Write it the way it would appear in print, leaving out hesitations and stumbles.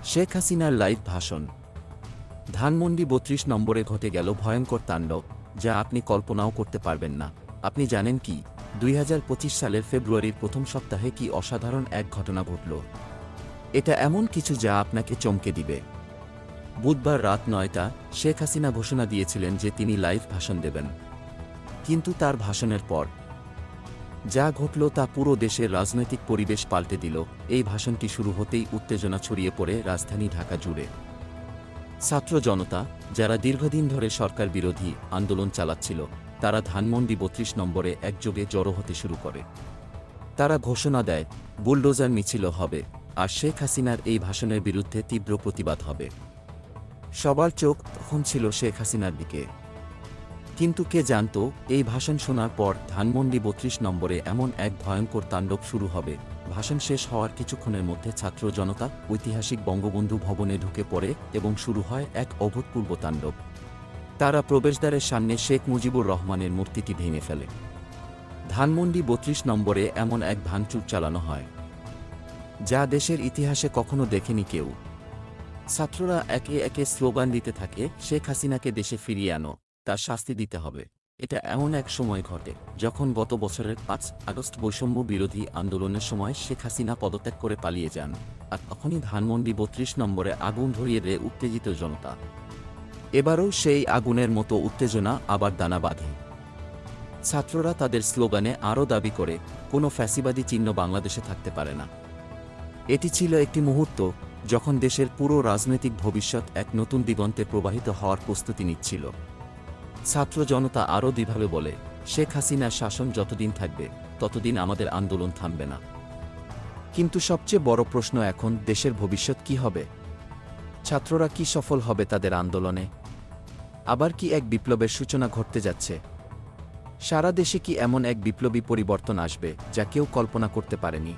শেখ হাসিনার লাইভ ভাষণ। ধানমন্ডি ৩২ নম্বরে ঘটে গেল ভয়ঙ্কর তাণ্ডব, যা আপনি কল্পনাও করতে পারবেন না। আপনি জানেন কি ২০২৫ সালের ফেব্রুয়ারির প্রথম সপ্তাহে কি অসাধারণ এক ঘটনা ঘটল? এটা এমন কিছু যা আপনাকে চমকে দিবে। বুধবার রাত ৯টা শেখ হাসিনা ঘোষণা দিয়েছিলেন যে তিনি লাইভ ভাষণ দেবেন। কিন্তু তার ভাষণের পর যা ঘটল তা পুরো দেশের রাজনৈতিক পরিবেশ পাল্টে দিল। এই ভাষণটি শুরু হতেই উত্তেজনা ছড়িয়ে পড়ে রাজধানী ঢাকা জুড়ে। ছাত্র জনতা, যারা দীর্ঘদিন ধরে সরকার বিরোধী আন্দোলন চালাচ্ছিল, তারা ধানমন্ডি ৩২ নম্বরে একযোগে জড়ো হতে শুরু করে। তারা ঘোষণা দেয় বুলডোজার মিছিল হবে, আর শেখ হাসিনার এই ভাষণের বিরুদ্ধে তীব্র প্রতিবাদ হবে। সবার চোখ তখন ছিল শেখ হাসিনার দিকে। কিন্তু কে জানত এই ভাষণ শোনার পর ধানমন্ডি ৩২ নম্বরে এমন এক ভয়ঙ্কর তাণ্ডব শুরু হবে। ভাষণ শেষ হওয়ার কিছুক্ষণের মধ্যে ছাত্র জনতা ঐতিহাসিক বঙ্গবন্ধু ভবনে ঢুকে পড়ে এবং শুরু হয় এক অভূতপূর্ব তাণ্ডব। তারা প্রবেশদ্বারের সামনে শেখ মুজিবুর রহমানের মূর্তিটি ভেঙে ফেলে। ধানমন্ডি ৩২ নম্বরে এমন এক ভাঙচুর চালানো হয় যা দেশের ইতিহাসে কখনো দেখেনি কেউ। ছাত্ররা একে একে স্লোগান দিতে থাকে, শেখ হাসিনাকে দেশে ফিরিয়ে আনো, তার শাস্তি দিতে হবে। এটা এমন এক সময় ঘটে যখন গত বছরের ৫ আগস্ট বৈষম্য বিরোধী আন্দোলনের সময় শেখ হাসিনা পদত্যাগ করে পালিয়ে যান, আর তখনই ধানমন্ডি ৩২ নম্বরে আগুন ধরিয়ে দেয় উত্তেজিত জনতা। এবারও সেই আগুনের মতো উত্তেজনা আবার দানা বাঁধে। ছাত্ররা তাদের স্লোগানে আরও দাবি করে, কোনো ফ্যাসিবাদী চিহ্ন বাংলাদেশে থাকতে পারে না। এটি ছিল একটি মুহূর্ত যখন দেশের পুরো রাজনৈতিক ভবিষ্যৎ এক নতুন দিগন্তে প্রবাহিত হওয়ার প্রস্তুতি নিচ্ছিল। ছাত্র জনতা আরও দৃঢ়ভাবে বলে, শেখ হাসিনার শাসন যতদিন থাকবে ততদিন আমাদের আন্দোলন থামবে না। কিন্তু সবচেয়ে বড় প্রশ্ন এখন, দেশের ভবিষ্যৎ কি হবে? ছাত্ররা কি সফল হবে তাদের আন্দোলনে? আবার কি এক বিপ্লবের সূচনা ঘটতে যাচ্ছে? সারা দেশে কি এমন এক বিপ্লবী পরিবর্তন আসবে যা কেউ কল্পনা করতে পারেনি?